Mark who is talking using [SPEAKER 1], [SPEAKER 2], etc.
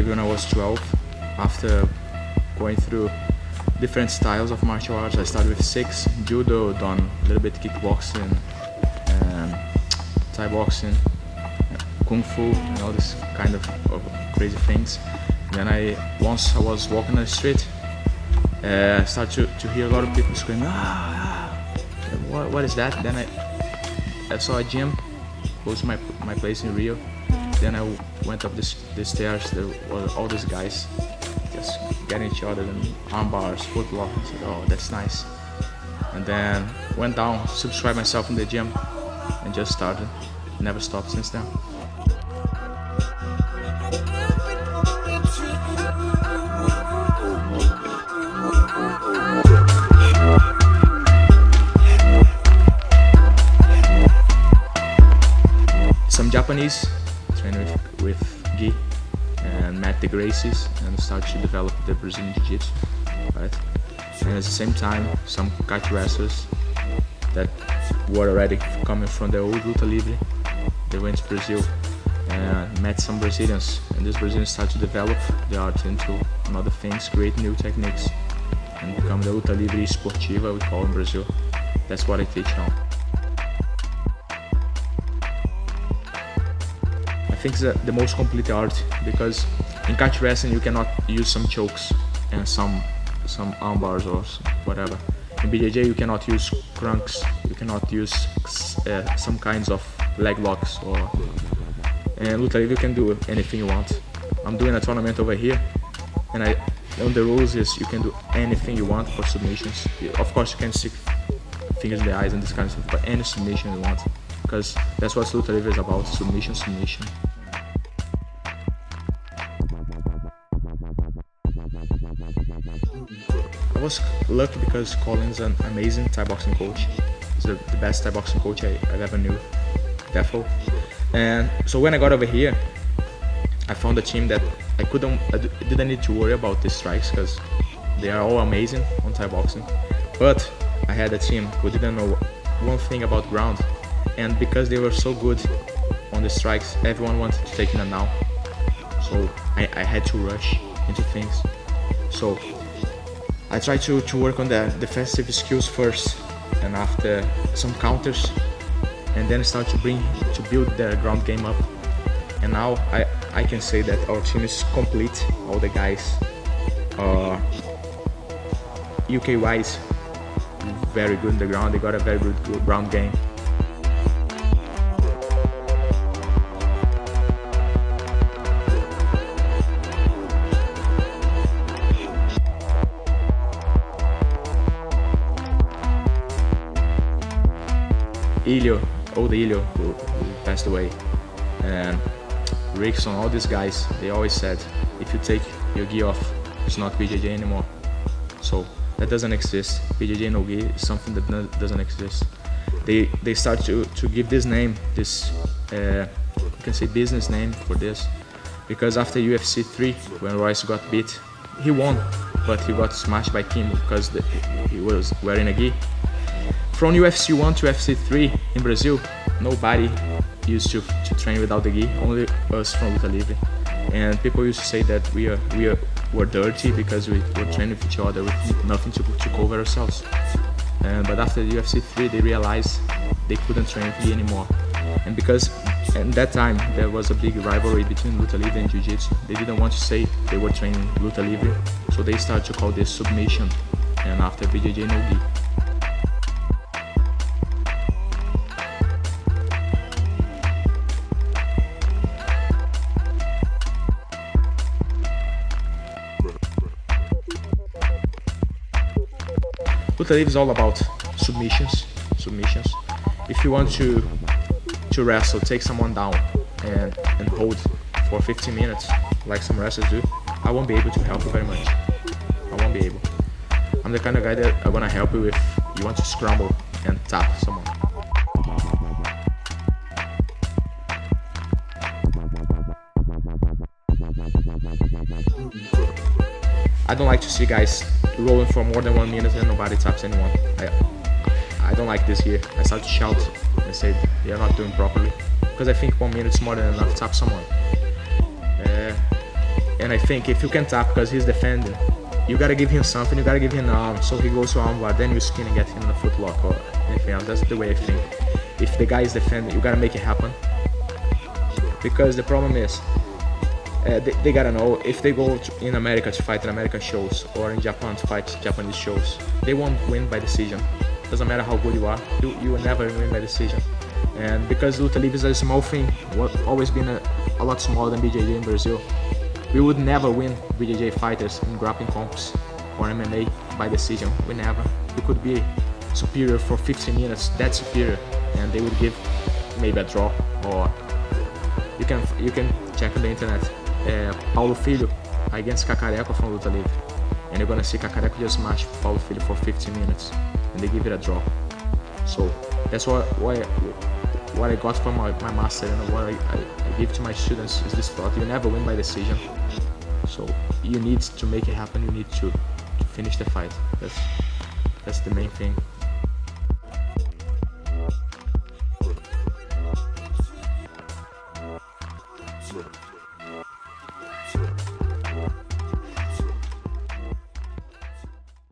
[SPEAKER 1] Livre when I was 12. After going through different styles of martial arts, I started with 6, judo, done a little bit kickboxing, Thai boxing, kung fu, and all this kind of crazy things. Then once I was walking on the street, I started to hear a lot of people screaming, what is that? Then I saw a gym close to my place in Rio. Then I went up the stairs. There were all these guys just getting each other and arm bars, foot lock. I said, oh, that's nice. And then went down, subscribed myself in the gym, and just started. Never stopped since then. Some Japanese, trained with Gi and met the Gracies and started to develop the Brazilian Jiu-Jitsu, right? And at the same time, some kite wrestlers that were already coming from the old Luta Livre, they went to Brazil and met some Brazilians, and these Brazilians started to develop the art into other things, create new techniques, and become the Luta Livre Esportiva, we call in Brazil. That's what I teach now. I think it's the most complete art, because in kite wrestling you cannot use some chokes and some arm bars or whatever. In BJJ you cannot use crunks, you cannot use some kinds of leg locks, and Luta Livre you can do anything you want. I'm doing a tournament over here, and on the rules is you can do anything you want for submissions. Of course you can stick fingers in the eyes and this kind of stuff, but any submission you want, because that's what Luta Livre is about, submission. I was lucky because Colin's an amazing Thai boxing coach. He's the best Thai boxing coach I ever knew, defo. And so when I got over here, I found a team that I didn't need to worry about the strikes, because they are all amazing on Thai boxing. But I had a team who didn't know one thing about ground, and because they were so good on the strikes, everyone wanted to take them down. So I had to rush into things. So I tried to work on the defensive skills first, and after some counters, and then start to build the ground game up. And now I can say that our team is complete. All the guys are UK wise very good in the ground. They got a very good ground game. Ilio, who passed away, and Rickson, all these guys, they always said, if you take your gi off, it's not BJJ anymore. So that doesn't exist. BJJ no gi is something that doesn't exist. They start to give this name, this you can say business name for this, because after UFC 3, when Royce got beat, he won, but he got smashed by Kim because he was wearing a gi. From UFC 1 to UFC 3 in Brazil, nobody used to train without the gi, only us from Luta Livre. And people used to say that we were dirty because we were training with each other with nothing to cover ourselves. But after the UFC 3, they realized they couldn't train with gi anymore. And because at that time there was a big rivalry between Luta Livre and Jiu-Jitsu, they didn't want to say they were training Luta Livre, so they started to call this submission, and after BJJ no gi. Luta Livre is all about submissions. If you want to wrestle, take someone down and hold for 15 minutes, like some wrestlers do, I won't be able to help you very much. I won't be able. I'm the kind of guy that I want to help you if you want to scramble and tap someone. I don't like to see guys rolling for more than 1 minute and nobody taps anyone. I don't like this here. I start to shout and say they're not doing properly, because I think 1 minute is more than enough to tap someone. And And I think if you can tap because he's defending, you gotta give him something, you gotta give him an arm, so he goes to armbar, then you spin and get him in a footlock or anything else. That's the way I think. If the guy is defending, you gotta make it happen. Because the problem is, they gotta know, if they go in America to fight in American shows, or in Japan to fight Japanese shows, they won't win by decision. Doesn't matter how good you are, you will never win by decision. And because Luta Livre is a small thing, always been a lot smaller than BJJ in Brazil, we would never win BJJ fighters in grappling comps or MMA by decision. We never. We could be superior for 15 minutes, that's superior, and they would give maybe a draw. Or you can check on the internet, Paulo Filho against Cacareco from Luta Livre, and you're gonna see Cacareco just smash Paulo Filho for 15 minutes, and they give it a draw. So that's what I got from my master, and what I give to my students is this thought: you never win by decision. So you need to make it happen. You need to finish the fight. That's the main thing.